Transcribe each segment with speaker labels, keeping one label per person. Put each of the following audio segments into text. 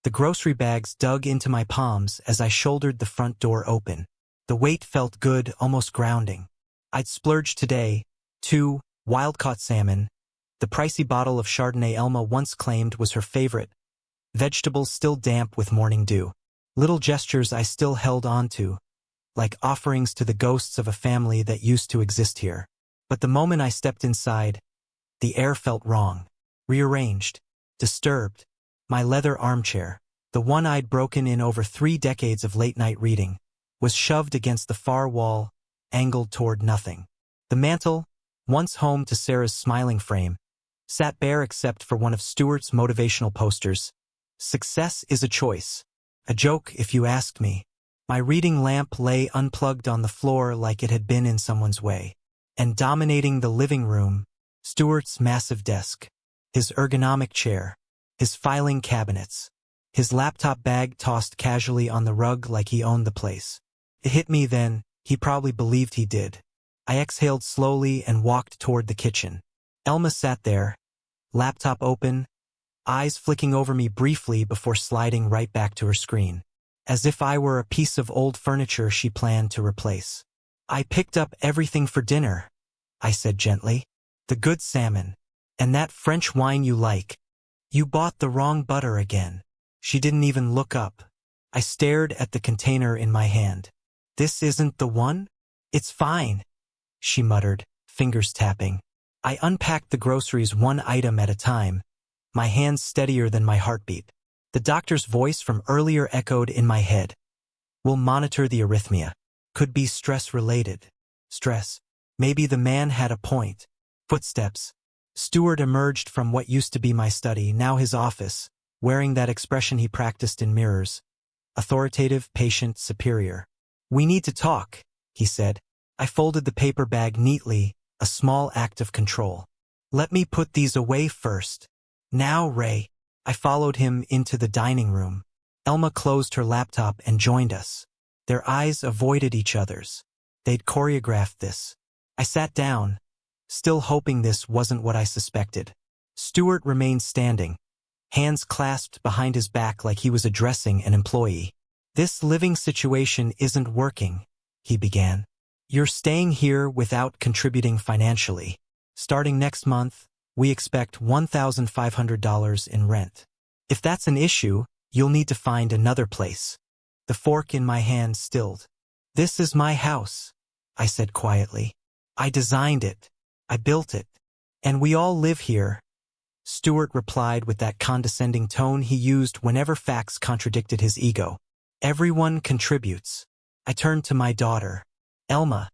Speaker 1: The grocery bags dug into my palms as I shouldered the front door open. The weight felt good, almost grounding. I'd splurged today. 2 wild-caught salmon, the pricey bottle of Chardonnay Elma once claimed was her favorite, vegetables still damp with morning dew. Little gestures I still held on to, like offerings to the ghosts of a family that used to exist here. But the moment I stepped inside, the air felt wrong, rearranged, disturbed. My leather armchair, the one I'd broken in over 3 decades of late-night reading, was shoved against the far wall, angled toward nothing. The mantel, once home to Sarah's smiling frame, sat bare except for one of Stuart's motivational posters. Success is a choice. A joke, if you asked me. My reading lamp lay unplugged on the floor like it had been in someone's way. And dominating the living room, Stuart's massive desk, his ergonomic chair, his filing cabinets, his laptop bag tossed casually on the rug like he owned the place. It hit me then, he probably believed he did. I exhaled slowly and walked toward the kitchen. Elma sat there, laptop open, eyes flicking over me briefly before sliding right back to her screen, as if I were a piece of old furniture she planned to replace. I picked up everything for dinner, I said gently. The good salmon. And that French wine you like. You bought the wrong butter again. She didn't even look up. I stared at the container in my hand. This isn't the one? It's fine, she muttered, fingers tapping. I unpacked the groceries one item at a time, my hands steadier than my heartbeat. The doctor's voice from earlier echoed in my head. We'll monitor the arrhythmia. Could be stress-related. Stress. Maybe the man had a point. Footsteps. Stuart emerged from what used to be my study, now his office, wearing that expression he practiced in mirrors. Authoritative, patient, superior. We need to talk, he said. I folded the paper bag neatly, a small act of control. Let me put these away first. Now, Ray. I followed him into the dining room. Elma closed her laptop and joined us. Their eyes avoided each other's. They'd choreographed this. I sat down, still hoping this wasn't what I suspected. Stuart remained standing, hands clasped behind his back like he was addressing an employee. This living situation isn't working, he began. You're staying here without contributing financially. Starting next month, we expect $1,500 in rent. If that's an issue, you'll need to find another place. The fork in my hand stilled. This is my house, I said quietly. I designed it. I built it. And we all live here. Stuart replied with that condescending tone he used whenever facts contradicted his ego. Everyone contributes. I turned to my daughter. Elma,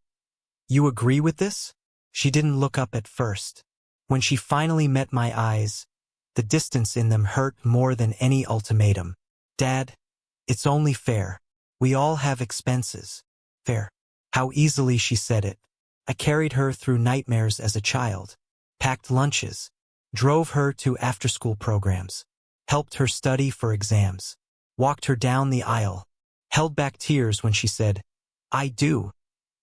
Speaker 1: you agree with this? She didn't look up at first. When she finally met my eyes, the distance in them hurt more than any ultimatum. Dad, it's only fair. We all have expenses. Fair. How easily she said it. I carried her through nightmares as a child, packed lunches, drove her to after-school programs, helped her study for exams, walked her down the aisle, held back tears when she said, I do,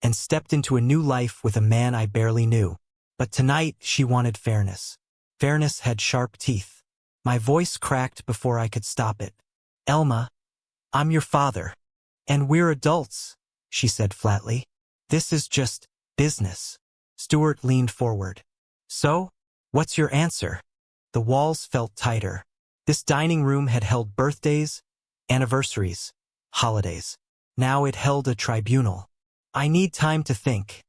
Speaker 1: and stepped into a new life with a man I barely knew. But tonight she wanted fairness. Fairness had sharp teeth. My voice cracked before I could stop it. Elma, I'm your father. And we're adults, she said flatly. This is just business. Stuart leaned forward. So, what's your answer? The walls felt tighter. This dining room had held birthdays, anniversaries, holidays. Now it held a tribunal. I need time to think,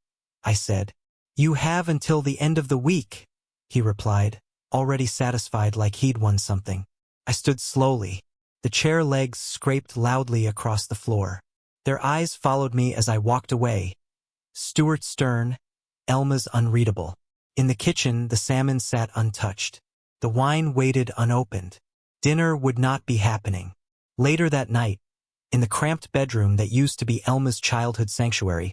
Speaker 1: I said. You have until the end of the week, he replied, already satisfied like he'd won something. I stood slowly. The chair legs scraped loudly across the floor. Their eyes followed me as I walked away. Stuart stern, Elma's unreadable. In the kitchen, the salmon sat untouched. The wine waited unopened. Dinner would not be happening. Later that night, in the cramped bedroom that used to be Elma's childhood sanctuary,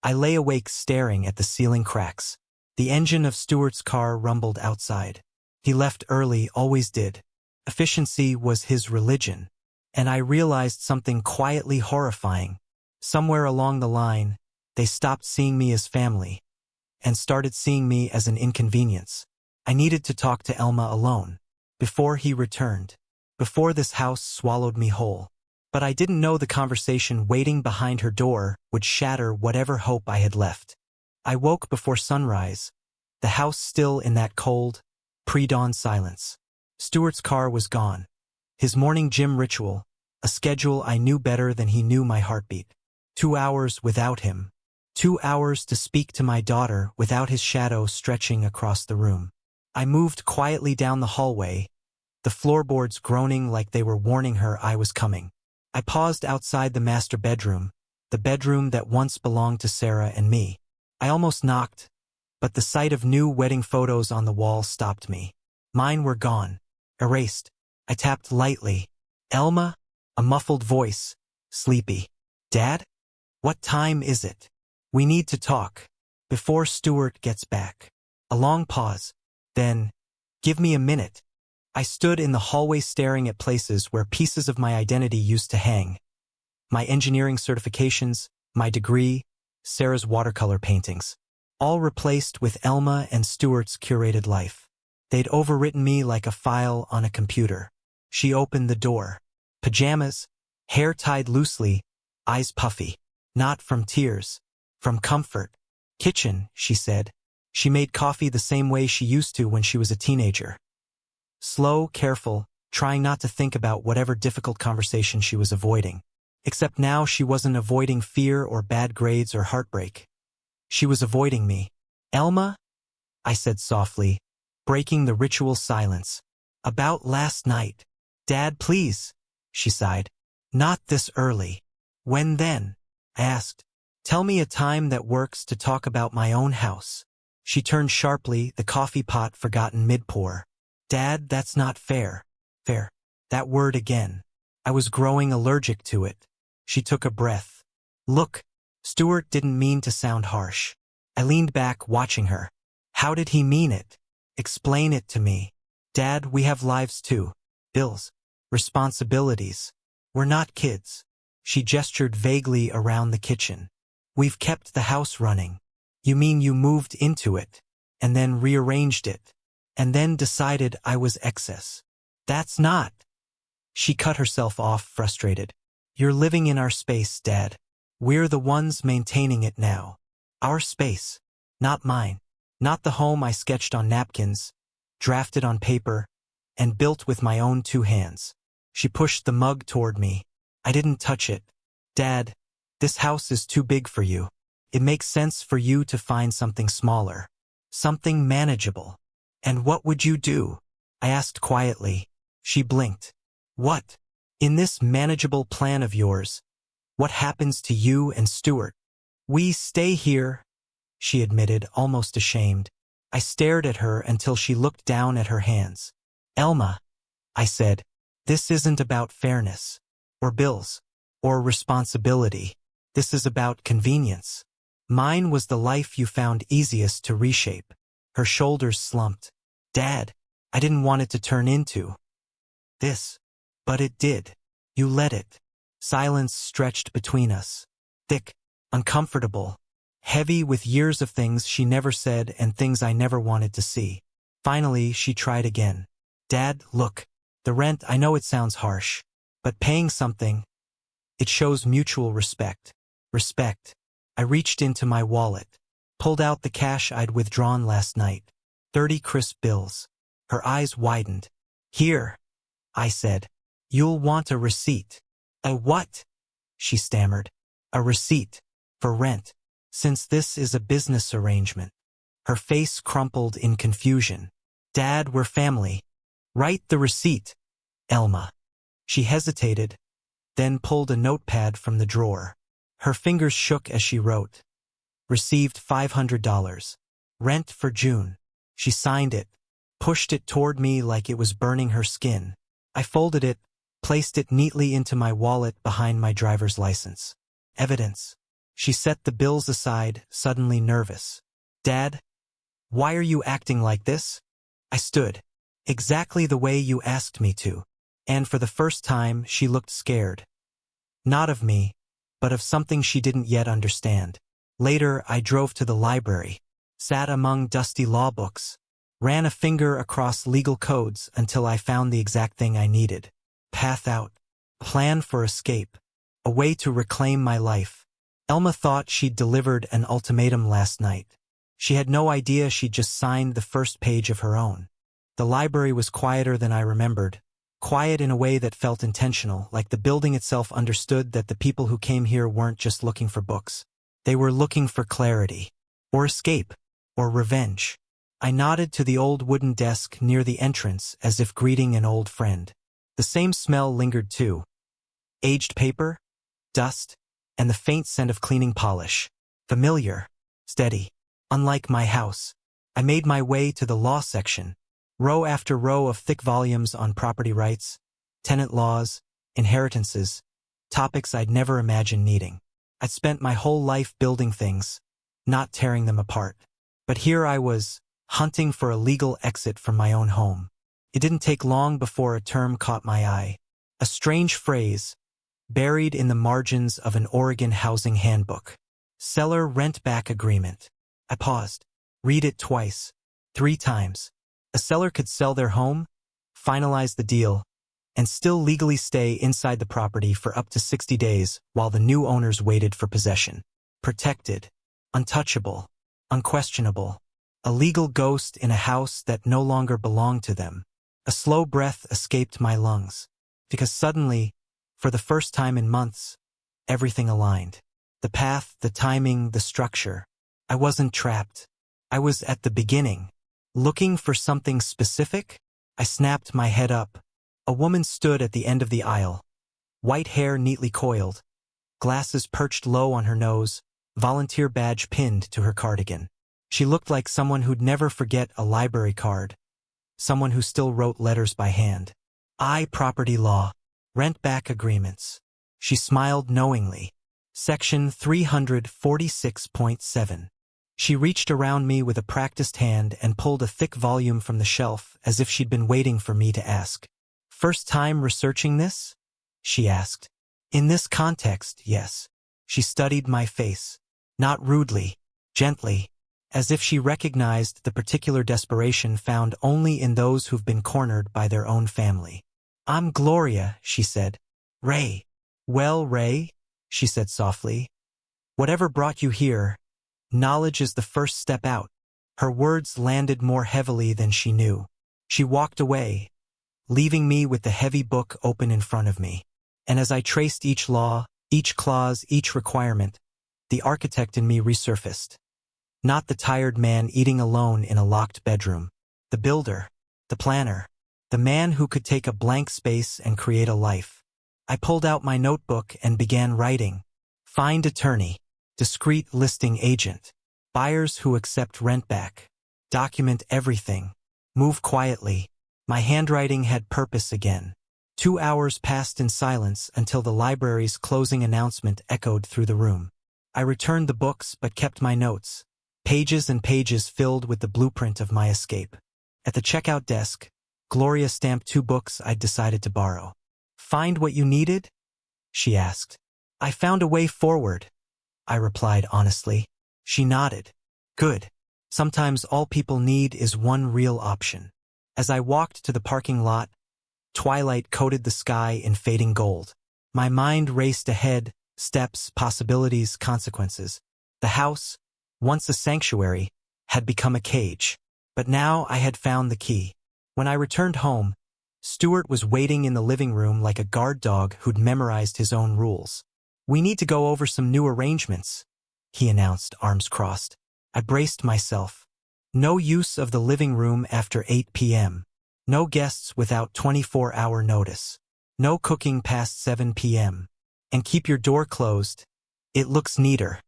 Speaker 1: I lay awake staring at the ceiling cracks. The engine of Stuart's car rumbled outside. He left early, always did. Efficiency was his religion. And I realized something quietly horrifying. Somewhere along the line, they stopped seeing me as family and started seeing me as an inconvenience. I needed to talk to Elma alone before he returned. before this house swallowed me whole. But I didn't know the conversation waiting behind her door would shatter whatever hope I had left. I woke before sunrise, the house still in that cold, pre-dawn silence. Stuart's car was gone. His morning gym ritual, a schedule I knew better than he knew my heartbeat. 2 hours without him. 2 hours to speak to my daughter without his shadow stretching across the room. I moved quietly down the hallway, the floorboards groaning like they were warning her I was coming. I paused outside the master bedroom, the bedroom that once belonged to Sarah and me. I almost knocked, but the sight of new wedding photos on the wall stopped me. Mine were gone, erased. I tapped lightly. Elma? A muffled voice, sleepy. Dad? What time is it? We need to talk. Before Stuart gets back. A long pause. Then, give me a minute. I stood in the hallway staring at places where pieces of my identity used to hang. My engineering certifications, my degree, Sarah's watercolor paintings. All replaced with Elma and Stuart's curated life. They'd overwritten me like a file on a computer. She opened the door. Pajamas, hair tied loosely, eyes puffy. Not from tears, from comfort. Kitchen, she said. She made coffee the same way she used to when she was a teenager. Slow, careful, trying not to think about whatever difficult conversation she was avoiding. Except now she wasn't avoiding fear or bad grades or heartbreak. She was avoiding me. Elma? I said softly, breaking the ritual silence. About last night. Dad, please, she sighed. Not this early. When then? I asked. Tell me a time that works to talk about my own house. She turned sharply, the coffee pot forgotten mid-pour. Dad, that's not fair. Fair. That word again. I was growing allergic to it. She took a breath. Look, Stuart didn't mean to sound harsh. I leaned back, watching her. How did he mean it? Explain it to me. Dad, we have lives too. Bills. Responsibilities. We're not kids. She gestured vaguely around the kitchen. We've kept the house running. You mean you moved into it, and then rearranged it, and then decided I was excess? That's not. She cut herself off, frustrated. You're living in our space, Dad. We're the ones maintaining it now. Our space, not mine. Not the home I sketched on napkins, drafted on paper, and built with my own 2 hands. She pushed the mug toward me. I didn't touch it. Dad, this house is too big for you. It makes sense for you to find something smaller. Something manageable. And what would you do? I asked quietly. She blinked. What? In this manageable plan of yours, what happens to you and Stuart? We stay here, she admitted, almost ashamed. I stared at her until she looked down at her hands. Elma, I said, this isn't about fairness, or bills, or responsibility. This is about convenience. Mine was the life you found easiest to reshape. Her shoulders slumped. Dad, I didn't want it to turn into this. But it did. You let it. Silence stretched between us. Thick, uncomfortable, heavy with years of things she never said and things I never wanted to see. Finally, she tried again. Dad, look. The rent, I know it sounds harsh, but paying something, it shows mutual respect. Respect. I reached into my wallet, pulled out the cash I'd withdrawn last night. 30 crisp bills. Her eyes widened. Here, I said. You'll want a receipt. A what? She stammered. A receipt. For rent. Since this is a business arrangement. Her face crumpled in confusion. Dad, we're family. Write the receipt, Elma. She hesitated, then pulled a notepad from the drawer. Her fingers shook as she wrote. Received $500. Rent for June. She signed it, pushed it toward me like it was burning her skin. I folded it, placed it neatly into my wallet behind my driver's license. Evidence. She set the bills aside, suddenly nervous. Dad, why are you acting like this? I stood. Exactly the way you asked me to. And for the first time, she looked scared. Not of me, but of something she didn't yet understand. Later, I drove to the library, sat among dusty law books, ran a finger across legal codes until I found the exact thing I needed. path out, plan for escape, a way to reclaim my life. Elma thought she'd delivered an ultimatum last night. She had no idea she'd just signed the first page of her own. The library was quieter than I remembered, quiet in a way that felt intentional, like the building itself understood that the people who came here weren't just looking for books. They were looking for clarity, or escape, or revenge. I nodded to the old wooden desk near the entrance as if greeting an old friend. The same smell lingered too. Aged paper, dust, and the faint scent of cleaning polish. Familiar, steady. Unlike my house, I made my way to the law section. Row after row of thick volumes on property rights, tenant laws, inheritances, topics I'd never imagined needing. I'd spent my whole life building things, not tearing them apart. But here I was, hunting for a legal exit from my own home. It didn't take long before a term caught my eye. A strange phrase, buried in the margins of an Oregon housing handbook. Seller rent-back agreement. I paused. Read it twice, 3 times. A seller could sell their home, finalize the deal, and still legally stay inside the property for up to 60 days while the new owners waited for possession. Protected, untouchable, unquestionable. A legal ghost in a house that no longer belonged to them. A slow breath escaped my lungs, because suddenly, for the first time in months, everything aligned. The path, the timing, the structure. I wasn't trapped. I was at the beginning. Looking for something specific? I snapped my head up. A woman stood at the end of the aisle. White hair neatly coiled. Glasses perched low on her nose. Volunteer badge pinned to her cardigan. She looked like someone who'd never forget a library card. Someone who still wrote letters by hand. Property law. Rent-back agreements. She smiled knowingly. Section 346.7. She reached around me with a practiced hand and pulled a thick volume from the shelf as if she'd been waiting for me to ask. First time researching this? She asked. In this context, yes. She studied my face. Not rudely, gently, as if she recognized the particular desperation found only in those who've been cornered by their own family. I'm Gloria, she said. Ray. Well, Ray, she said softly. Whatever brought you here, knowledge is the first step out. Her words landed more heavily than she knew. She walked away, leaving me with the heavy book open in front of me. And as I traced each law, each clause, each requirement, the architect in me resurfaced. Not the tired man eating alone in a locked bedroom. The builder, the planner, the man who could take a blank space and create a life. I pulled out my notebook and began writing. Find attorney. Discreet listing agent. Buyers who accept rent back. Document everything. Move quietly. My handwriting had purpose again. 2 hours passed in silence until the library's closing announcement echoed through the room. I returned the books but kept my notes. Pages and pages filled with the blueprint of my escape. At the checkout desk, Gloria stamped 2 books I'd decided to borrow. Find what you needed? She asked. I found a way forward, I replied honestly. She nodded. Good. Sometimes all people need is one real option. As I walked to the parking lot, twilight coated the sky in fading gold. My mind raced ahead, steps, possibilities, consequences. The house, once a sanctuary, had become a cage. But now I had found the key. When I returned home, Stuart was waiting in the living room like a guard dog who'd memorized his own rules. We need to go over some new arrangements, he announced, arms crossed. I braced myself. No use of the living room after 8 p.m. No guests without 24-hour notice. No cooking past 7 p.m. And keep your door closed. It looks neater.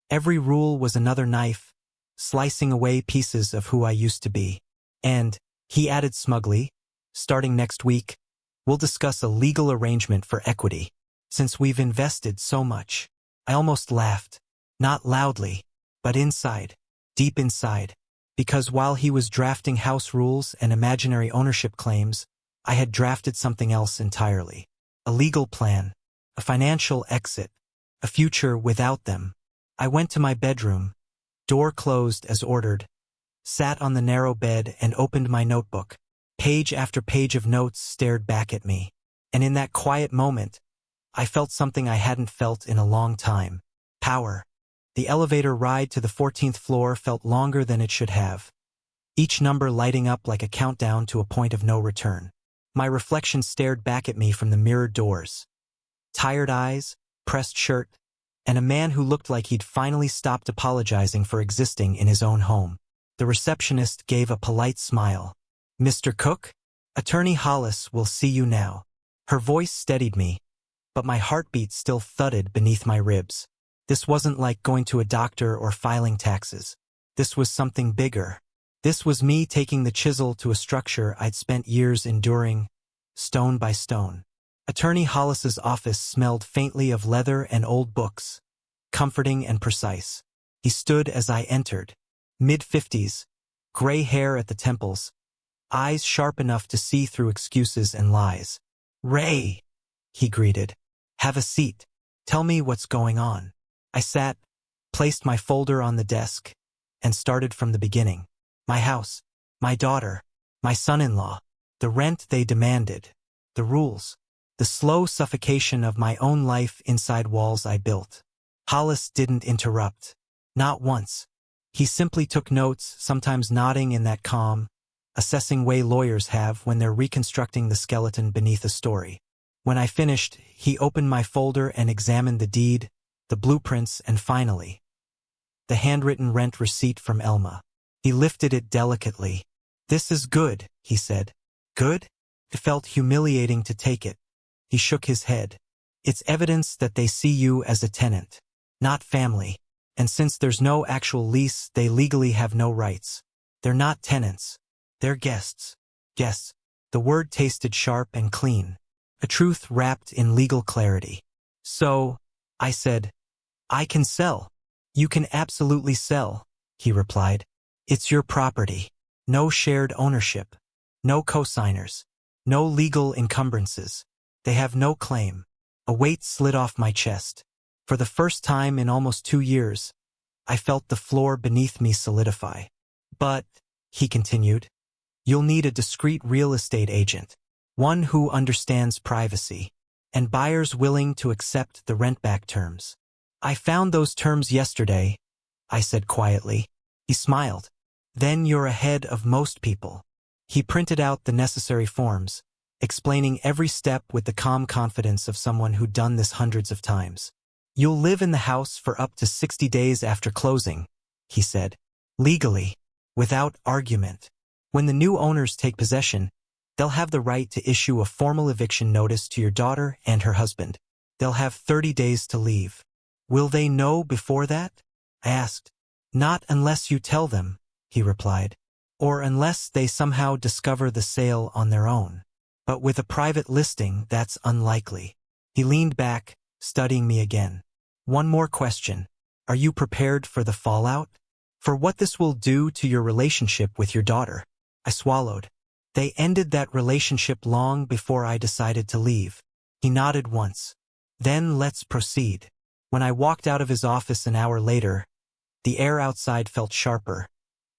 Speaker 1: Every rule was another knife, slicing away pieces of who I used to be. And, he added smugly, starting next week, we'll discuss a legal arrangement for equity. Since we've invested so much. I almost laughed. Not loudly, but inside, deep inside. Because while he was drafting house rules and imaginary ownership claims, I had drafted something else entirely. A legal plan, a financial exit, a future without them. I went to my bedroom, door closed as ordered, sat on the narrow bed and opened my notebook. Page after page of notes stared back at me. And in that quiet moment, I felt something I hadn't felt in a long time. Power. The elevator ride to the 14th floor felt longer than it should have, each number lighting up like a countdown to a point of no return. My reflection stared back at me from the mirrored doors. Tired eyes, pressed shirt, and a man who looked like he'd finally stopped apologizing for existing in his own home. The receptionist gave a polite smile. "Mr. Cook? Attorney Hollis will see you now." Her voice steadied me, but my heartbeat still thudded beneath my ribs. This wasn't like going to a doctor or filing taxes. This was something bigger. This was me taking the chisel to a structure I'd spent years enduring, stone by stone. Attorney Hollis's office smelled faintly of leather and old books, comforting and precise. He stood as I entered, mid-50s, gray hair at the temples, eyes sharp enough to see through excuses and lies. "Ray," he greeted. "Have a seat. Tell me what's going on." I sat, placed my folder on the desk, and started from the beginning. My house, my daughter, my son-in-law, the rent they demanded, the rules, the slow suffocation of my own life inside walls I built. Hollis didn't interrupt. Not once. He simply took notes, sometimes nodding in that calm, assessing way lawyers have when they're reconstructing the skeleton beneath a story. When I finished, he opened my folder and examined the deed, the blueprints, and finally, the handwritten rent receipt from Elma. He lifted it delicately. "This is good," he said. "Good?" It felt humiliating to take it. He shook his head. "It's evidence that they see you as a tenant, not family. And since there's no actual lease, they legally have no rights. They're not tenants. They're guests." Guests. The word tasted sharp and clean, a truth wrapped in legal clarity. "So," I said, "I can sell." "You can absolutely sell," he replied. "It's your property. No shared ownership. No co-signers. No legal encumbrances. They have no claim." A weight slid off my chest. For the first time in almost 2 years, I felt the floor beneath me solidify. "But," he continued, "you'll need a discreet real estate agent, one who understands privacy, and buyers willing to accept the rent-back terms." "I found those terms yesterday," I said quietly. He smiled. "Then you're ahead of most people." He printed out the necessary forms, explaining every step with the calm confidence of someone who'd done this hundreds of times. "You'll live in the house for up to 60 days after closing," he said. "Legally, without argument. When the new owners take possession, they'll have the right to issue a formal eviction notice to your daughter and her husband. They'll have 30 days to leave." "Will they know before that?" I asked. "Not unless you tell them," he replied. "Or unless they somehow discover the sale on their own. But with a private listing, that's unlikely." He leaned back, studying me again. "One more question. Are you prepared for the fallout? For what this will do to your relationship with your daughter?" I swallowed. "They ended that relationship long before I decided to leave." He nodded once. "Then let's proceed." When I walked out of his office an hour later, the air outside felt sharper,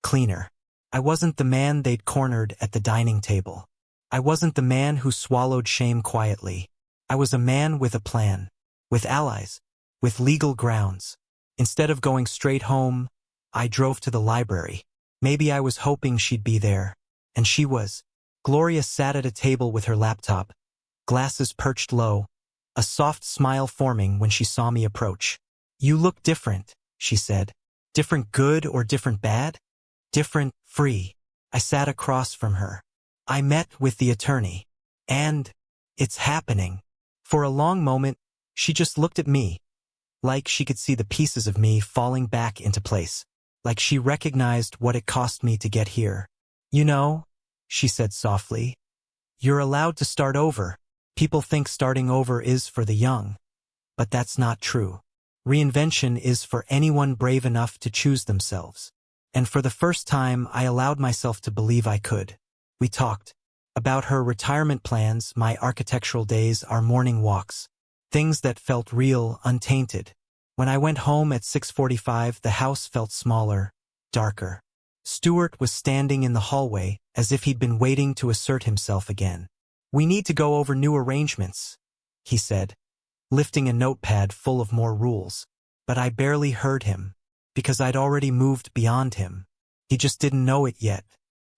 Speaker 1: cleaner. I wasn't the man they'd cornered at the dining table. I wasn't the man who swallowed shame quietly. I was a man with a plan, with allies, with legal grounds. Instead of going straight home, I drove to the library. Maybe I was hoping she'd be there. And she was. Gloria sat at a table with her laptop, glasses perched low, a soft smile forming when she saw me approach. "You look different," she said. "Different good or different bad?" "Different, free." I sat across from her. "I met with the attorney. And it's happening." For a long moment, she just looked at me, like she could see the pieces of me falling back into place, like she recognized what it cost me to get here. "You know," she said softly, "you're allowed to start over. People think starting over is for the young. But that's not true. Reinvention is for anyone brave enough to choose themselves." And for the first time, I allowed myself to believe I could. We talked about her retirement plans, my architectural days, our morning walks, things that felt real, untainted. When I went home at 6:45, the house felt smaller, darker. Stuart was standing in the hallway as if he'd been waiting to assert himself again. "We need to go over new arrangements," he said, lifting a notepad full of more rules. But I barely heard him, because I'd already moved beyond him. He just didn't know it yet.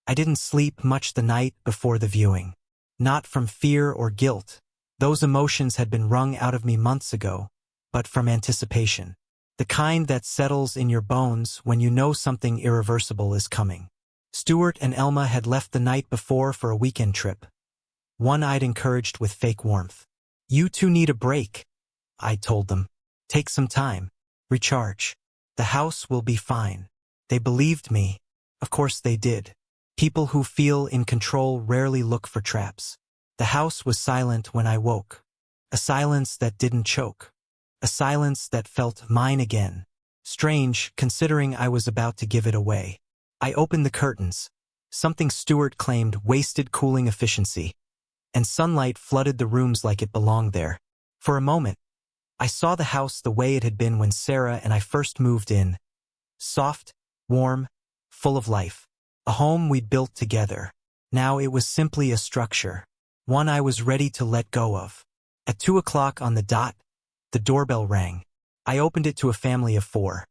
Speaker 1: I didn't sleep much the night before the viewing. Not from fear or guilt. Those emotions had been wrung out of me months ago, but from anticipation. The kind that settles in your bones when you know something irreversible is coming. Stuart and Elma had left the night before for a weekend trip. One I'd encouraged with fake warmth. "You two need a break," I told them. "Take some time. Recharge. The house will be fine." They believed me. Of course they did. People who feel in control rarely look for traps. The house was silent when I woke. A silence that didn't choke. A silence that felt mine again. Strange, considering I was about to give it away. I opened the curtains. Something Stuart claimed wasted cooling efficiency, and sunlight flooded the rooms like it belonged there. For a moment, I saw the house the way it had been when Sarah and I first moved in. Soft, warm, full of life. A home we'd built together. Now it was simply a structure. One I was ready to let go of. At 2 o'clock on the dot, the doorbell rang. I opened it to a family of 4.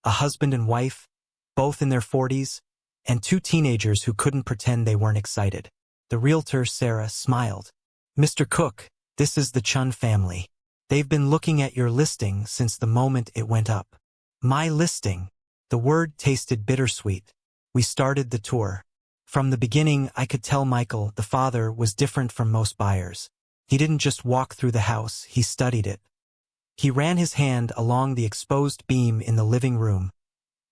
Speaker 1: A husband and wife, both in their 40s, and 2 teenagers who couldn't pretend they weren't excited. The realtor, Sarah, smiled. "Mr. Cook, this is the Chun family. They've been looking at your listing since the moment it went up." My listing. The word tasted bittersweet. We started the tour. From the beginning, I could tell Michael, the father, was different from most buyers. He didn't just walk through the house, he studied it. He ran his hand along the exposed beam in the living room,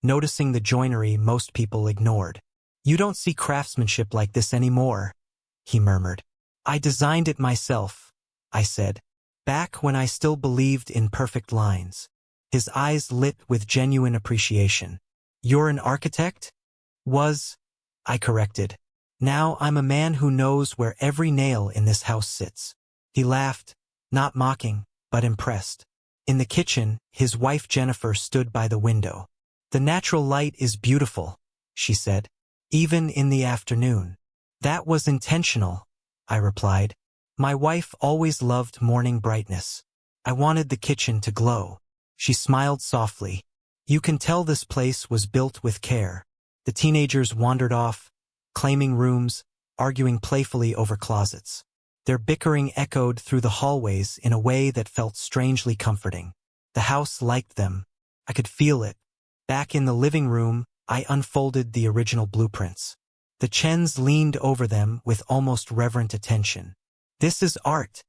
Speaker 1: noticing the joinery most people ignored. "You don't see craftsmanship like this anymore," he murmured. "I designed it myself," I said, back when I still believed in perfect lines. His eyes lit with genuine appreciation. "You're an architect?" I corrected. "Now I'm a man who knows where every nail in this house sits." He laughed, not mocking, but impressed. In the kitchen, his wife Jennifer stood by the window. "The natural light is beautiful," she said, "even in the afternoon." "That was intentional," I replied. "My wife always loved morning brightness. I wanted the kitchen to glow." She smiled softly. "You can tell this place was built with care." The teenagers wandered off, claiming rooms, arguing playfully over closets. Their bickering echoed through the hallways in a way that felt strangely comforting. The house liked them. I could feel it. Back in the living room, I unfolded the original blueprints. The Chens leaned over them with almost reverent attention. "This is art,"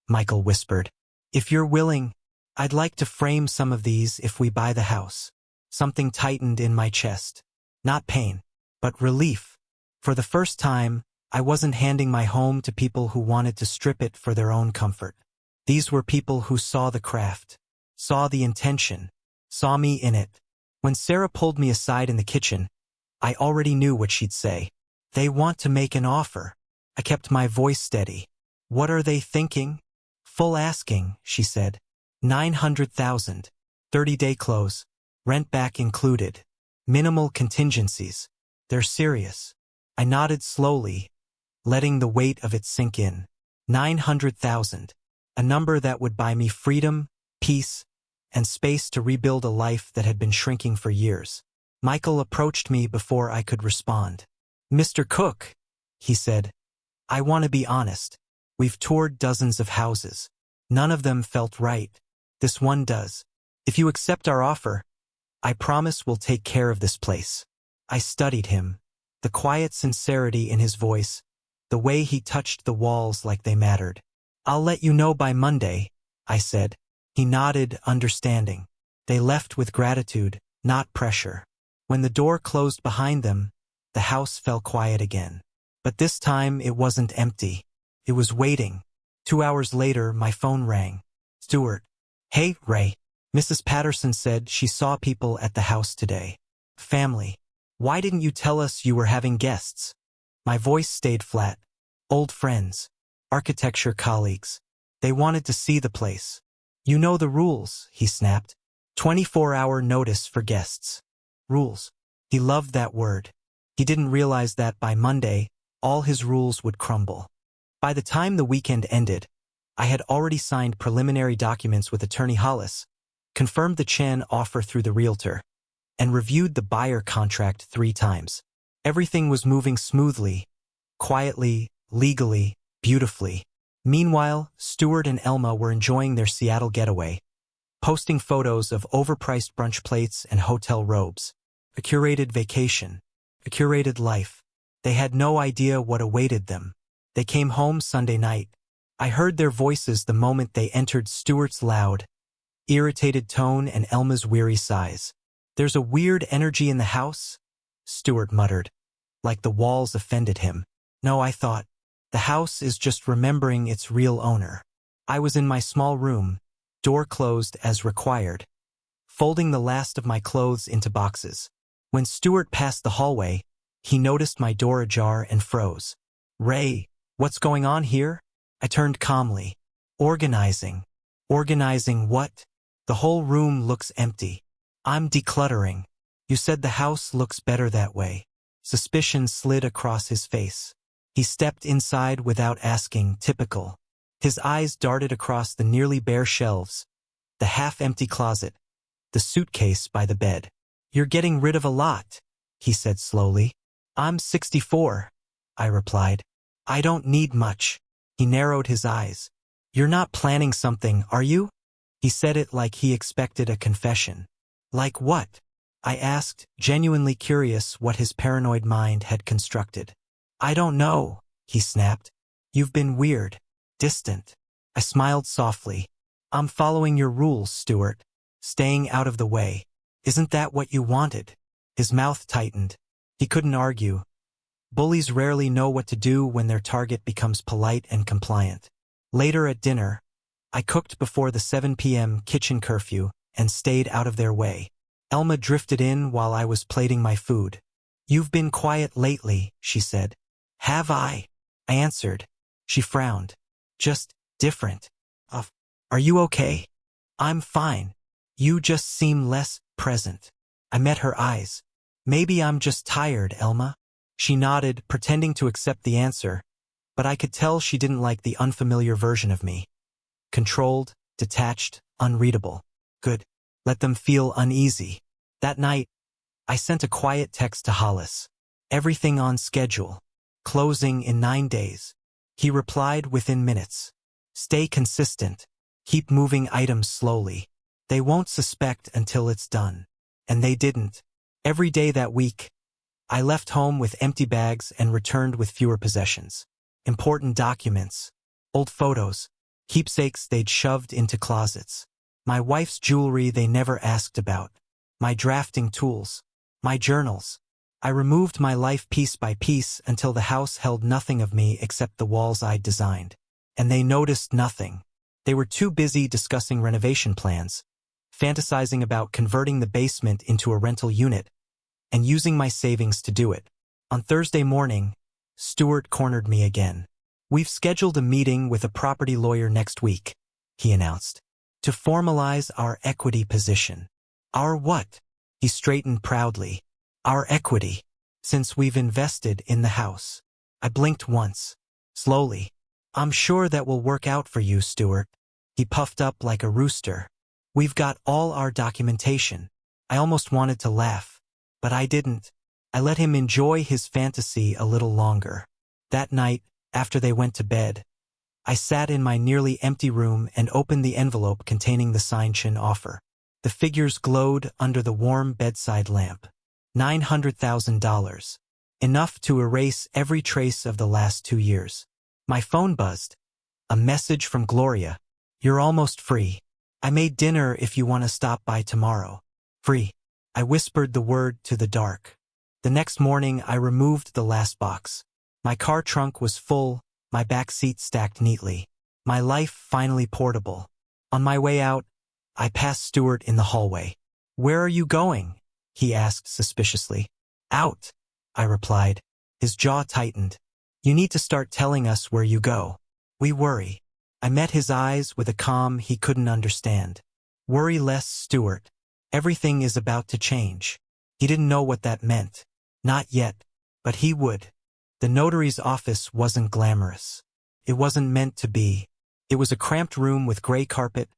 Speaker 1: Michael whispered. "If you're willing, I'd like to frame some of these if we buy the house." Something tightened in my chest. Not pain, but relief. For the first time, I wasn't handing my home to people who wanted to strip it for their own comfort. These were people who saw the craft, saw the intention, saw me in it. When Sarah pulled me aside in the kitchen, I already knew what she'd say. "They want to make an offer." I kept my voice steady. "What are they thinking?" "Full asking," she said. 900,000. 30-day close. Rent back included. Minimal contingencies. They're serious. I nodded slowly, letting the weight of it sink in. 900,000. A number that would buy me freedom, peace, and space to rebuild a life that had been shrinking for years. Michael approached me before I could respond. "Mr. Cook," he said, "I want to be honest. We've toured dozens of houses. None of them felt right. This one does. If you accept our offer, I promise we'll take care of this place." I studied him, the quiet sincerity in his voice, the way he touched the walls like they mattered. "I'll let you know by Monday," I said. He nodded, understanding. They left with gratitude, not pressure. When the door closed behind them, the house fell quiet again. But this time it wasn't empty. It was waiting. 2 hours later, my phone rang. "Stuart." "Hey, Ray. Mrs. Patterson said she saw people at the house today. Family. Why didn't you tell us you were having guests?" My voice stayed flat. "Old friends. Architecture colleagues. They wanted to see the place." "You know the rules," he snapped. 24-hour notice for guests. Rules. He loved that word. He didn't realize that by Monday, all his rules would crumble. By the time the weekend ended, I had already signed preliminary documents with Attorney Hollis, confirmed the Chen offer through the realtor, and reviewed the buyer contract 3 times. Everything was moving smoothly, quietly, legally, beautifully. Meanwhile, Stuart and Elma were enjoying their Seattle getaway, posting photos of overpriced brunch plates and hotel robes. A curated vacation, a curated life. They had no idea what awaited them. They came home Sunday night. I heard their voices the moment they entered, Stuart's loud, irritated tone and Elma's weary sighs. "There's a weird energy in the house," Stuart muttered, like the walls offended him. "No," I thought. "The house is just remembering its real owner." I was in my small room, door closed as required, folding the last of my clothes into boxes. When Stuart passed the hallway, he noticed my door ajar and froze. "Ray, what's going on here?" I turned calmly. "Organizing." "Organizing what?" "The whole room looks empty." "I'm decluttering." "You said the house looks better that way." Suspicion slid across his face. He stepped inside without asking, typical. His eyes darted across the nearly bare shelves, the half-empty closet, the suitcase by the bed. "You're getting rid of a lot," he said slowly. "I'm 64, I replied. "I don't need much." He narrowed his eyes. "You're not planning something, are you?" He said it like he expected a confession. "Like what?" I asked, genuinely curious what his paranoid mind had constructed. "I don't know," he snapped. "You've been weird, distant." I smiled softly. "I'm following your rules, Stuart. Staying out of the way. Isn't that what you wanted?" His mouth tightened. He couldn't argue. Bullies rarely know what to do when their target becomes polite and compliant. Later at dinner, I cooked before the 7 p.m. kitchen curfew and stayed out of their way. Elma drifted in while I was plating my food. "You've been quiet lately," she said. "Have I?" I answered. She frowned. "Just different." Are you okay?" "I'm fine. You just seem less present." I met her eyes. "Maybe I'm just tired, Elma." She nodded, pretending to accept the answer, but I could tell she didn't like the unfamiliar version of me. Controlled, detached, unreadable. Good. Let them feel uneasy. That night, I sent a quiet text to Hollis. "Everything on schedule. Closing in 9 days." He replied within minutes. "Stay consistent. Keep moving items slowly. They won't suspect until it's done." And they didn't. Every day that week, I left home with empty bags and returned with fewer possessions. Important documents, old photos, keepsakes they'd shoved into closets. My wife's jewelry they never asked about. My drafting tools. My journals. I removed my life piece by piece until the house held nothing of me except the walls I'd designed. And they noticed nothing. They were too busy discussing renovation plans, fantasizing about converting the basement into a rental unit, and using my savings to do it. On Thursday morning, Stuart cornered me again. "We've scheduled a meeting with a property lawyer next week," he announced, "to formalize our equity position." "Our what?" He straightened proudly. "Our equity, since we've invested in the house." I blinked once. Slowly. "I'm sure that will work out for you, Stuart." He puffed up like a rooster. "We've got all our documentation." I almost wanted to laugh, but I didn't. I let him enjoy his fantasy a little longer. That night, after they went to bed, I sat in my nearly empty room and opened the envelope containing the signed Chen offer. The figures glowed under the warm bedside lamp. $900,000. Enough to erase every trace of the last 2 years. My phone buzzed. A message from Gloria. "You're almost free. I made dinner if you want to stop by tomorrow." Free. I whispered the word to the dark. The next morning, I removed the last box. My car trunk was full, my back seat stacked neatly. My life finally portable. On my way out, I passed Stuart in the hallway. "Where are you going?" he asked suspiciously. "Out," I replied. His jaw tightened. "You need to start telling us where you go. We worry." I met his eyes with a calm he couldn't understand. "Worry less, Stuart. Everything is about to change." He didn't know what that meant. Not yet, but he would. The notary's office wasn't glamorous. It wasn't meant to be. It was a cramped room with gray carpet,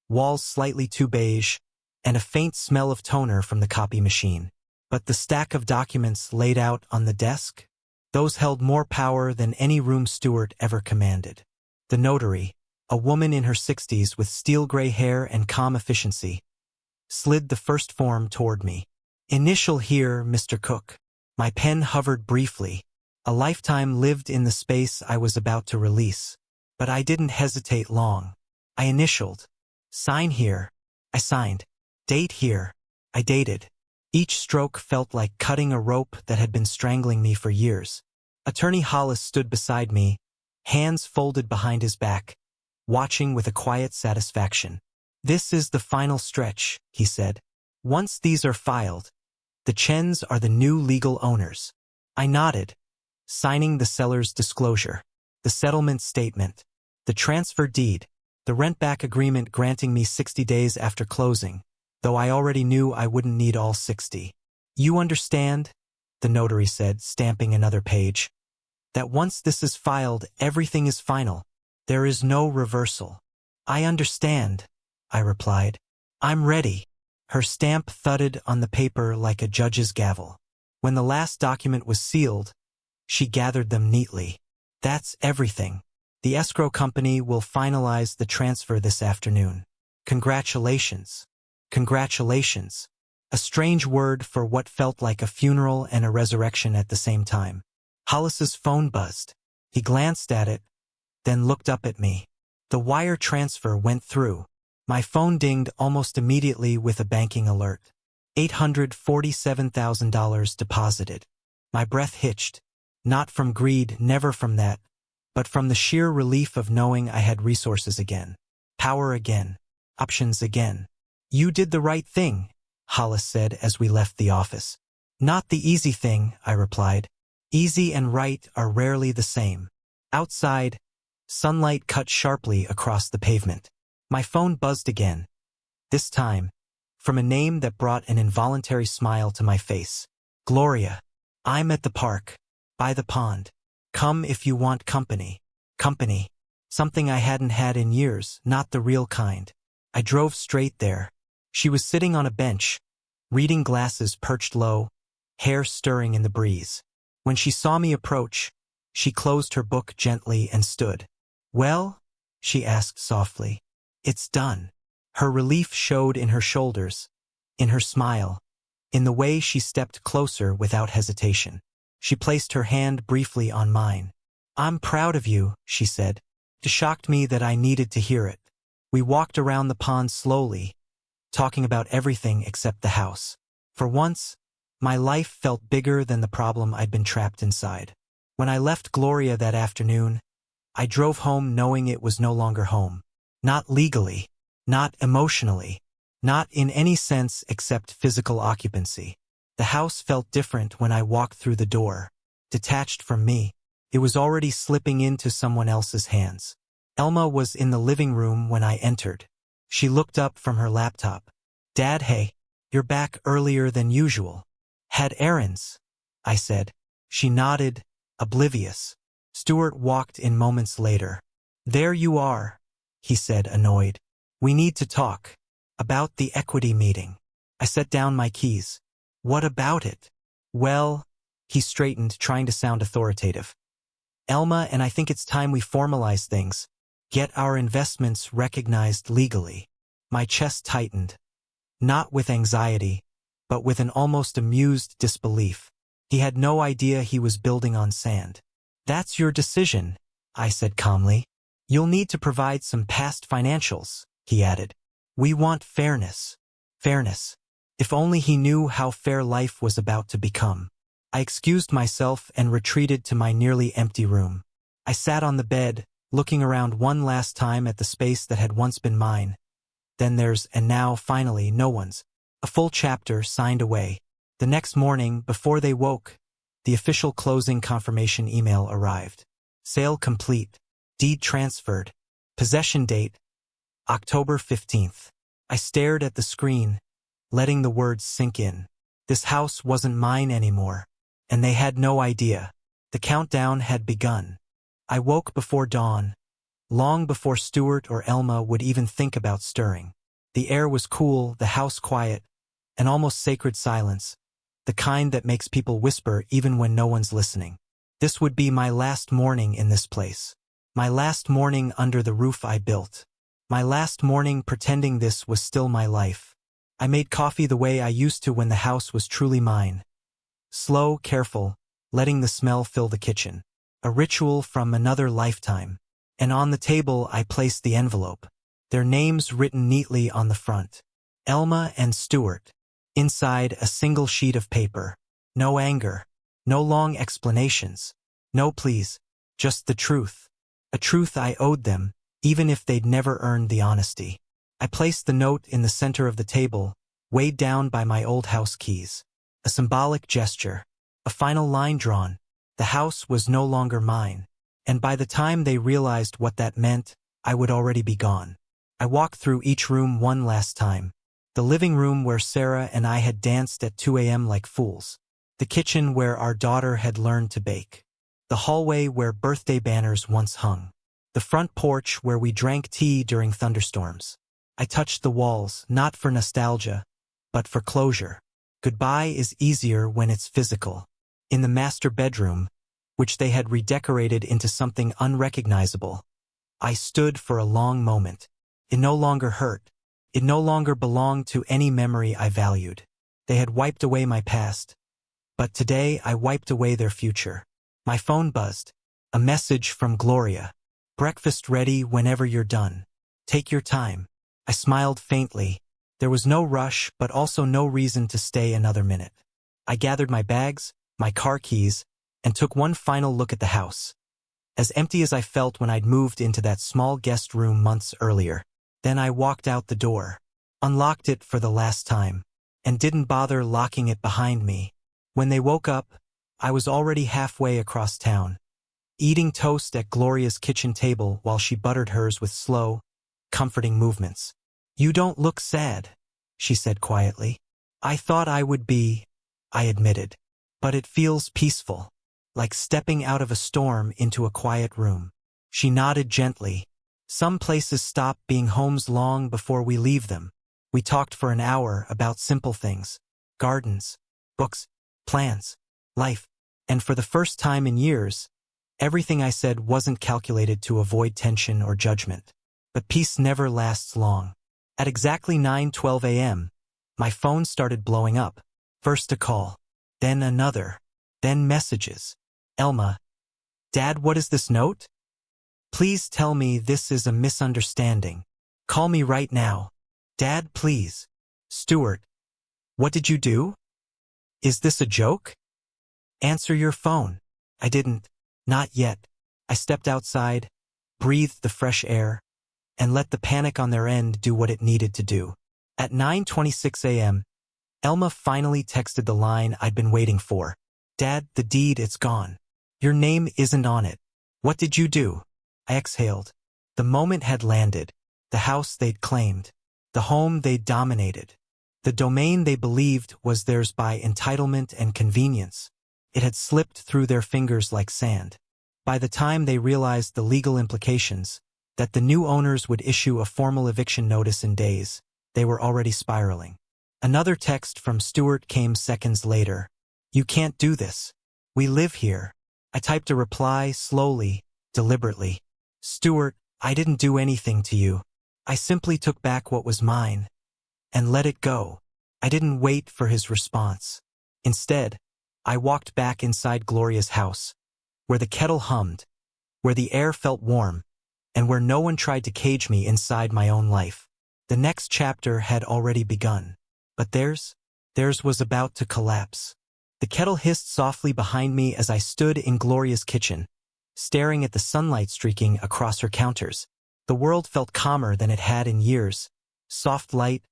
Speaker 1: walls slightly too beige, and a faint smell of toner from the copy machine. But the stack of documents laid out on the desk? Those held more power than any room steward ever commanded. The notary, a woman in her 60s with steel-gray hair and calm efficiency, slid the first form toward me. Initial here, Mr. Cook. My pen hovered briefly. A lifetime lived in the space I was about to release. But I didn't hesitate long. I initialed. Sign here. I signed. Date here. I dated. Each stroke felt like cutting a rope that had been strangling me for years. Attorney Hollis stood beside me, hands folded behind his back, watching with a quiet satisfaction. This is the final stretch, he said. Once these are filed, the Chens are the new legal owners. I nodded, signing the seller's disclosure, the settlement statement, the transfer deed, the rent-back agreement granting me 60 days after closing, though I already knew I wouldn't need all 60. You understand, the notary said, stamping another page, that once this is filed, everything is final. There is no reversal. I understand, I replied. I'm ready. Her stamp thudded on the paper like a judge's gavel. When the last document was sealed, she gathered them neatly. That's everything. The escrow company will finalize the transfer this afternoon. Congratulations. Congratulations. A strange word for what felt like a funeral and a resurrection at the same time. Hollis's phone buzzed. He glanced at it, then looked up at me. The wire transfer went through. My phone dinged almost immediately with a banking alert. $847,000 deposited. My breath hitched. Not from greed, never from that, but from the sheer relief of knowing I had resources again. Power again. Options again. You did the right thing, Hollis said as we left the office. Not the easy thing, I replied. Easy and right are rarely the same. Outside, sunlight cut sharply across the pavement. My phone buzzed again. This time, from a name that brought an involuntary smile to my face. Gloria. I'm at the park. By the pond. Come if you want company. Company. Something I hadn't had in years, not the real kind. I drove straight there. She was sitting on a bench, reading glasses perched low, hair stirring in the breeze. When she saw me approach, she closed her book gently and stood. Well? She asked softly. It's done. Her relief showed in her shoulders, in her smile, in the way she stepped closer without hesitation. She placed her hand briefly on mine. I'm proud of you, she said. It shocked me that I needed to hear it. We walked around the pond slowly, talking about everything except the house. For once, my life felt bigger than the problem I'd been trapped inside. When I left Gloria that afternoon, I drove home knowing it was no longer home. Not legally, not emotionally, not in any sense except physical occupancy. The house felt different when I walked through the door, detached from me. It was already slipping into someone else's hands. Elma was in the living room when I entered. She looked up from her laptop. Dad, hey, you're back earlier than usual. Had errands, I said. She nodded, oblivious. Stuart walked in moments later. There you are, he said, annoyed. We need to talk. About the equity meeting. I set down my keys. What about it? Well, he straightened, trying to sound authoritative. Elma and I think it's time we formalize things. Get our investments recognized legally. My chest tightened. Not with anxiety, but with an almost amused disbelief. He had no idea he was building on sand. That's your decision, I said calmly. You'll need to provide some past financials, he added. We want fairness. Fairness. If only he knew how fair life was about to become. I excused myself and retreated to my nearly empty room. I sat on the bed, looking around one last time at the space that had once been mine. Then there's, and now, finally, no one's. A full chapter signed away. The next morning, before they woke, the official closing confirmation email arrived. Sale complete. Deed transferred. Possession date, October 15th. I stared at the screen, letting the words sink in. This house wasn't mine anymore, and they had no idea. The countdown had begun. I woke before dawn, long before Stuart or Elma would even think about stirring. The air was cool, the house quiet, an almost sacred silence, the kind that makes people whisper even when no one's listening. This would be my last morning in this place. My last morning under the roof I built. My last morning pretending this was still my life. I made coffee the way I used to when the house was truly mine. Slow, careful, letting the smell fill the kitchen. A ritual from another lifetime. And on the table I placed the envelope. Their names written neatly on the front. Elma and Stuart. Inside a single sheet of paper. No anger. No long explanations. No pleas. Just the truth. A truth I owed them, even if they'd never earned the honesty. I placed the note in the center of the table, weighed down by my old house keys. A symbolic gesture. A final line drawn. The house was no longer mine. And by the time they realized what that meant, I would already be gone. I walked through each room one last time. The living room where Sarah and I had danced at 2 a.m. like fools. The kitchen where our daughter had learned to bake. The hallway where birthday banners once hung. The front porch where we drank tea during thunderstorms. I touched the walls, not for nostalgia, but for closure. Goodbye is easier when it's physical. In the master bedroom, which they had redecorated into something unrecognizable, I stood for a long moment. It no longer hurt. It no longer belonged to any memory I valued. They had wiped away my past. But today I wiped away their future. My phone buzzed. A message from Gloria. Breakfast ready whenever you're done. Take your time. I smiled faintly. There was no rush, but also no reason to stay another minute. I gathered my bags, my car keys, and took one final look at the house. As empty as I felt when I'd moved into that small guest room months earlier. Then I walked out the door, unlocked it for the last time, and didn't bother locking it behind me. When they woke up, I was already halfway across town, eating toast at Gloria's kitchen table while she buttered hers with slow, comforting movements. "You don't look sad," she said quietly. "I thought I would be," I admitted. "But it feels peaceful, like stepping out of a storm into a quiet room." She nodded gently. "Some places stop being homes long before we leave them." We talked for an hour about simple things. Gardens, books, plans, life. And for the first time in years, everything I said wasn't calculated to avoid tension or judgment. But peace never lasts long. At exactly 9:12 a.m., my phone started blowing up. First a call, then another, then messages. "Elma, Dad, what is this note? Please tell me this is a misunderstanding. Call me right now. Dad, please. Stuart, what did you do? Is this a joke? Answer your phone." I didn't. Not yet. I stepped outside, breathed the fresh air, and let the panic on their end do what it needed to do. At 9:26 a.m., Elma finally texted the line I'd been waiting for. "Dad, the deed, it's gone. Your name isn't on it. What did you do?" I exhaled. The moment had landed. The house they'd claimed. The home they'd dominated. The domain they believed was theirs by entitlement and convenience. It had slipped through their fingers like sand. By the time they realized the legal implications, that the new owners would issue a formal eviction notice in days, they were already spiraling. Another text from Stuart came seconds later. "You can't do this. We live here." I typed a reply slowly, deliberately. "Stuart, I didn't do anything to you. I simply took back what was mine and let it go." I didn't wait for his response. Instead, I walked back inside Gloria's house, where the kettle hummed, where the air felt warm, and where no one tried to cage me inside my own life. The next chapter had already begun. But theirs was about to collapse. The kettle hissed softly behind me as I stood in Gloria's kitchen, staring at the sunlight streaking across her counters. The world felt calmer than it had in years. Soft light,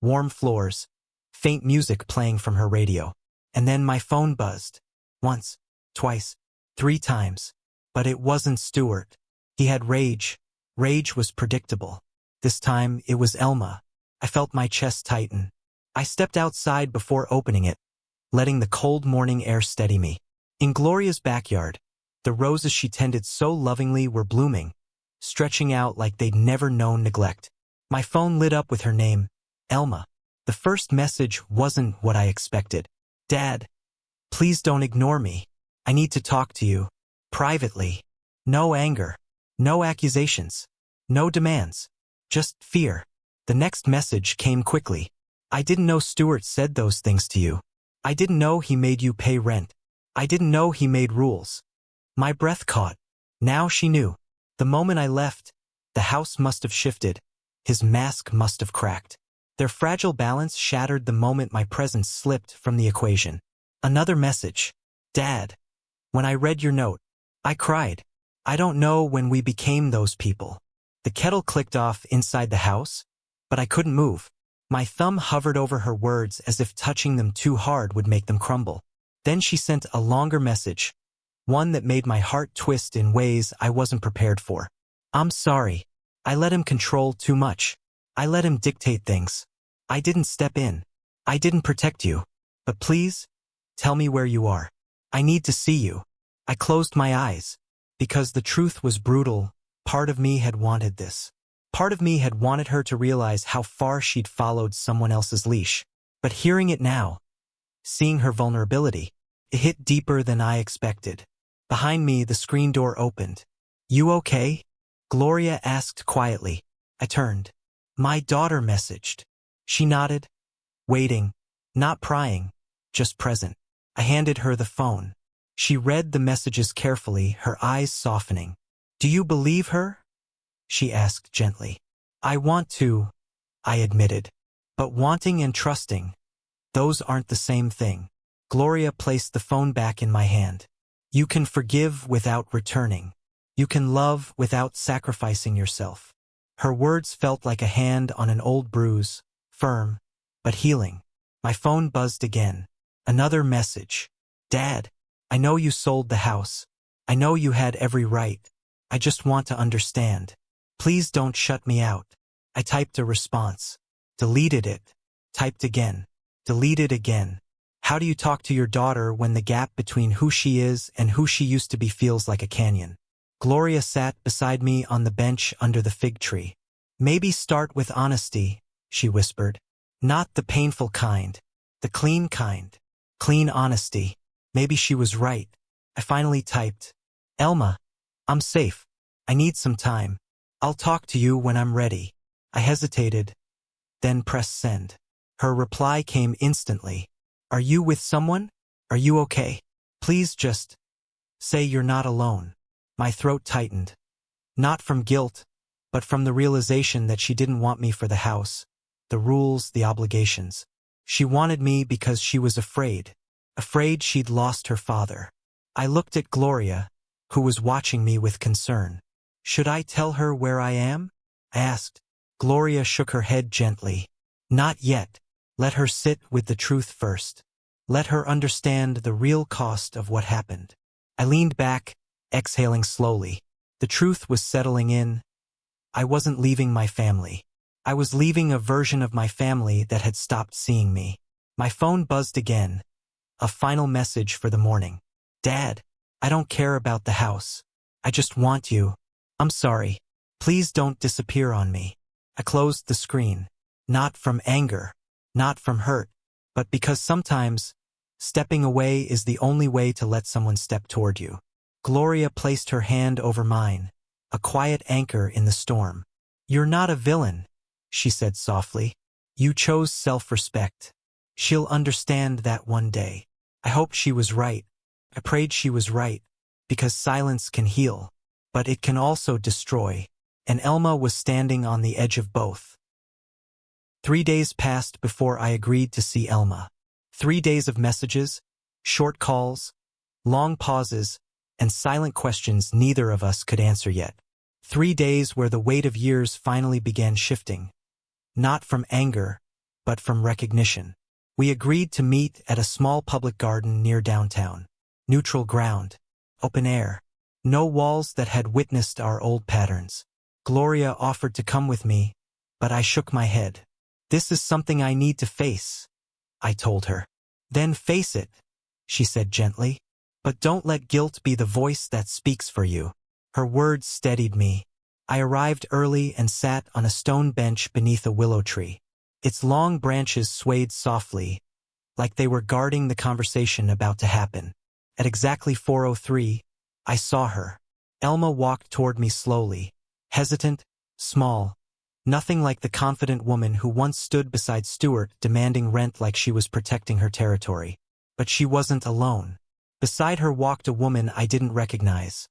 Speaker 1: warm floors, faint music playing from her radio. And then my phone buzzed. Once, twice, 3 times. But it wasn't Stuart. He had rage. Rage was predictable. This time, it was Elma. I felt my chest tighten. I stepped outside before opening it, letting the cold morning air steady me. In Gloria's backyard, The roses she tended so lovingly were blooming, stretching out like they'd never known neglect. My phone lit up with her name, Elma. The first message wasn't what I expected. Dad, please don't ignore me. I need to talk to you. Privately. No anger. No accusations. No demands. Just fear. The next message came quickly. I didn't know Stuart said those things to you. I didn't know he made you pay rent. I didn't know he made rules. My breath caught. Now she knew. The moment I left, the house must have shifted. His mask must have cracked. Their fragile balance shattered the moment my presence slipped from the equation. Another message. Dad, when I read your note, I cried. I don't know when we became those people. The kettle clicked off inside the house, but I couldn't move. My thumb hovered over her words as if touching them too hard would make them crumble. Then she sent a longer message, one that made my heart twist in ways I wasn't prepared for. I'm sorry. I let him control too much. I let him dictate things. I didn't step in. I didn't protect you. But please, tell me where you are. I need to see you. I closed my eyes. Because the truth was brutal, part of me had wanted this. Part of me had wanted her to realize how far she'd followed someone else's leash. But hearing it now, seeing her vulnerability, it hit deeper than I expected. Behind me, the screen door opened. You okay? Gloria asked quietly. I turned. My daughter messaged. She nodded, waiting, not prying, just present. I handed her the phone. She read the messages carefully, her eyes softening. Do you believe her? She asked gently. I want to, I admitted. But wanting and trusting, those aren't the same thing. Gloria placed the phone back in my hand. You can forgive without returning. You can love without sacrificing yourself. Her words felt like a hand on an old bruise, firm, but healing. My phone buzzed again. Another message. Dad, I know you sold the house. I know you had every right. I just want to understand. Please don't shut me out. I typed a response. Deleted it. Typed again. Deleted again. How do you talk to your daughter when the gap between who she is and who she used to be feels like a canyon? Gloria sat beside me on the bench under the fig tree. Maybe start with honesty, she whispered. Not the painful kind. The clean kind. Clean honesty. Maybe she was right. I finally typed. Elma, I'm safe. I need some time. I'll talk to you when I'm ready. I hesitated, then pressed send. Her reply came instantly. Are you with someone? Are you okay? Please just say you're not alone. My throat tightened. Not from guilt, but from the realization that she didn't want me for the house, the rules, the obligations. She wanted me because she was afraid. Afraid she'd lost her father. I looked at Gloria, who was watching me with concern. Should I tell her where I am? I asked. Gloria shook her head gently. Not yet. Let her sit with the truth first. Let her understand the real cost of what happened. I leaned back, exhaling slowly. The truth was settling in. I wasn't leaving my family. I was leaving a version of my family that had stopped seeing me. My phone buzzed again. A final message for the morning. Dad, I don't care about the house. I just want you. I'm sorry. Please don't disappear on me. I closed the screen. Not from anger. Not from hurt. But because sometimes, stepping away is the only way to let someone step toward you. Gloria placed her hand over mine, a quiet anchor in the storm. You're not a villain, she said softly. You chose self-respect. She'll understand that one day. I hoped she was right. I prayed she was right, because silence can heal, but it can also destroy, and Elma was standing on the edge of both. 3 days passed before I agreed to see Elma. 3 days of messages, short calls, long pauses, and silent questions neither of us could answer yet. 3 days where the weight of years finally began shifting. Not from anger, but from recognition. We agreed to meet at a small public garden near downtown. Neutral ground. Open air. No walls that had witnessed our old patterns. Gloria offered to come with me, but I shook my head. This is something I need to face, I told her. Then face it, she said gently. But don't let guilt be the voice that speaks for you. Her words steadied me. I arrived early and sat on a stone bench beneath a willow tree. Its long branches swayed softly, like they were guarding the conversation about to happen. At exactly 4:03, I saw her. Elma walked toward me slowly, hesitant, small, nothing like the confident woman who once stood beside Stuart demanding rent like she was protecting her territory. But she wasn't alone. Beside her walked a woman I didn't recognize.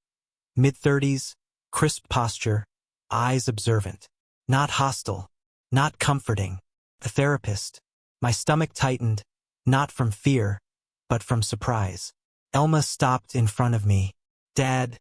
Speaker 1: Mid-30s, crisp posture, eyes observant. Not hostile, not comforting. A therapist. My stomach tightened, not from fear, but from surprise. Elma stopped in front of me. "Dad,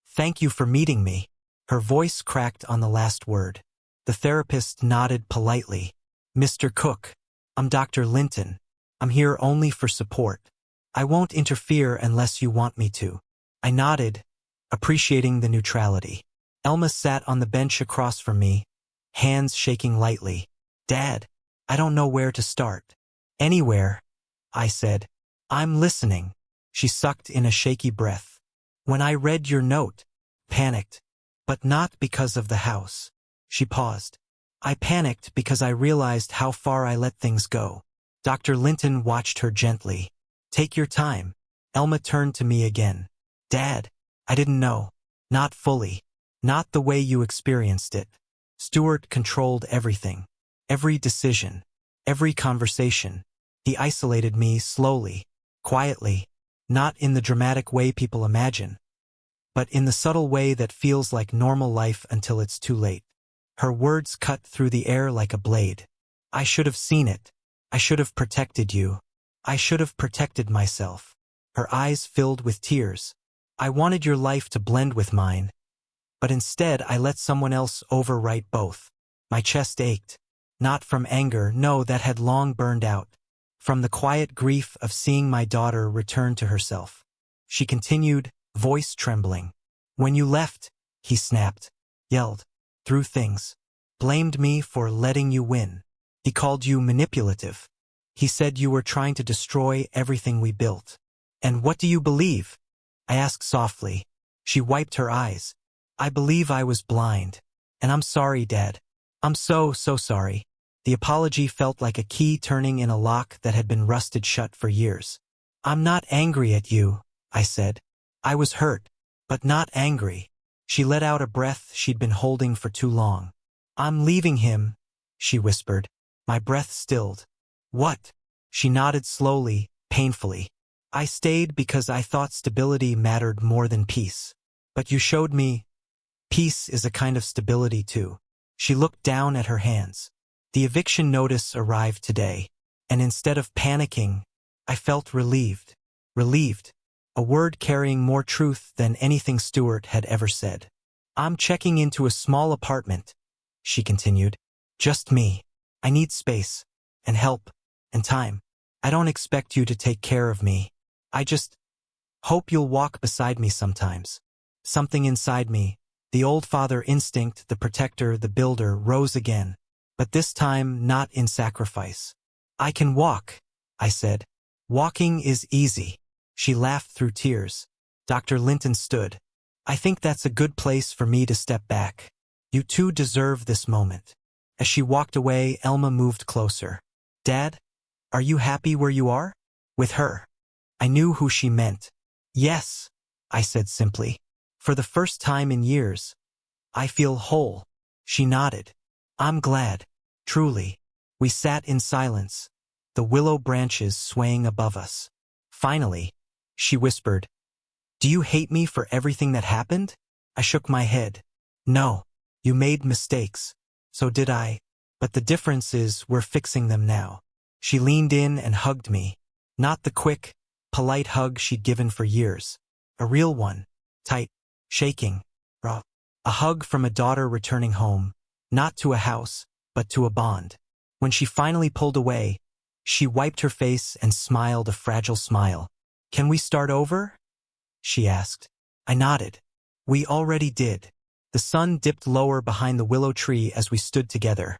Speaker 1: thank you for meeting me." Her voice cracked on the last word. The therapist nodded politely. "Mr. Cook, I'm Dr. Linton. I'm here only for support. I won't interfere unless you want me to." I nodded, appreciating the neutrality. Elma sat on the bench across from me, hands shaking lightly. "Dad, I don't know where to start." "Anywhere," I said. "I'm listening." She sucked in a shaky breath. "When I read your note, panicked. But not because of the house." She paused. "I panicked because I realized how far I let things go." Dr. Linton watched her gently. "Take your time." Elma turned to me again. "Dad, I didn't know. Not fully. Not the way you experienced it. Stuart controlled everything. Every decision. Every conversation. He isolated me slowly, quietly, not in the dramatic way people imagine, but in the subtle way that feels like normal life until it's too late." Her words cut through the air like a blade. "I should have seen it. I should have protected you. I should have protected myself." Her eyes filled with tears. "I wanted your life to blend with mine, but instead I let someone else overwrite both." My chest ached. Not from anger, no, that had long burned out. From the quiet grief of seeing my daughter return to herself. She continued, voice trembling. "When you left," he snapped, yelled, threw things, blamed me for letting you win. He called you manipulative. He said you were trying to destroy everything we built. "And what do you believe?" I asked softly. She wiped her eyes. "I believe I was blind. And I'm sorry, Dad. I'm so sorry." The apology felt like a key turning in a lock that had been rusted shut for years. "I'm not angry at you," I said. "I was hurt, but not angry." She let out a breath she'd been holding for too long. "I'm leaving him," she whispered. My breath stilled. "What?" She nodded slowly, painfully. "I stayed because I thought stability mattered more than peace. But you showed me peace is a kind of stability too." She looked down at her hands. The eviction notice arrived today, and instead of panicking, I felt relieved. Relieved. A word carrying more truth than anything Stuart had ever said. "I'm checking into a small apartment," she continued. "Just me. I need space, and help, and time. I don't expect you to take care of me. I just hope you'll walk beside me sometimes." Something inside me, the old father instinct, the protector, the builder, rose again. But this time not in sacrifice. "I can walk," I said. "Walking is easy." She laughed through tears. Dr. Linton stood. "I think that's a good place for me to step back. You two deserve this moment." As she walked away, Elma moved closer. "Dad, are you happy where you are?" "With her." I knew who she meant. "Yes," I said simply. "For the first time in years, I feel whole." She nodded. "I'm glad. Truly." We sat in silence, the willow branches swaying above us. Finally, she whispered, "Do you hate me for everything that happened?" I shook my head. "No. You made mistakes. So did I. But the difference is we're fixing them now." She leaned in and hugged me. Not the quick, polite hug she'd given for years. A real one. Tight, shaking, raw. A hug from a daughter returning home, not to a house, but to a bond. When she finally pulled away, she wiped her face and smiled a fragile smile. "Can we start over?" she asked. I nodded. We already did. The sun dipped lower behind the willow tree as we stood together.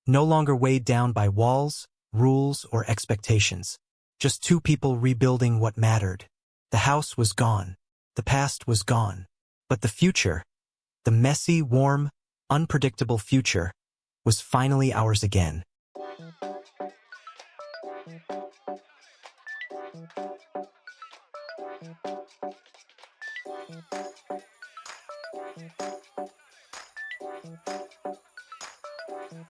Speaker 1: No longer weighed down by walls, rules, or expectations. Just two people rebuilding what mattered. The house was gone. The past was gone. But the future, the messy, warm, unpredictable future, was finally ours again.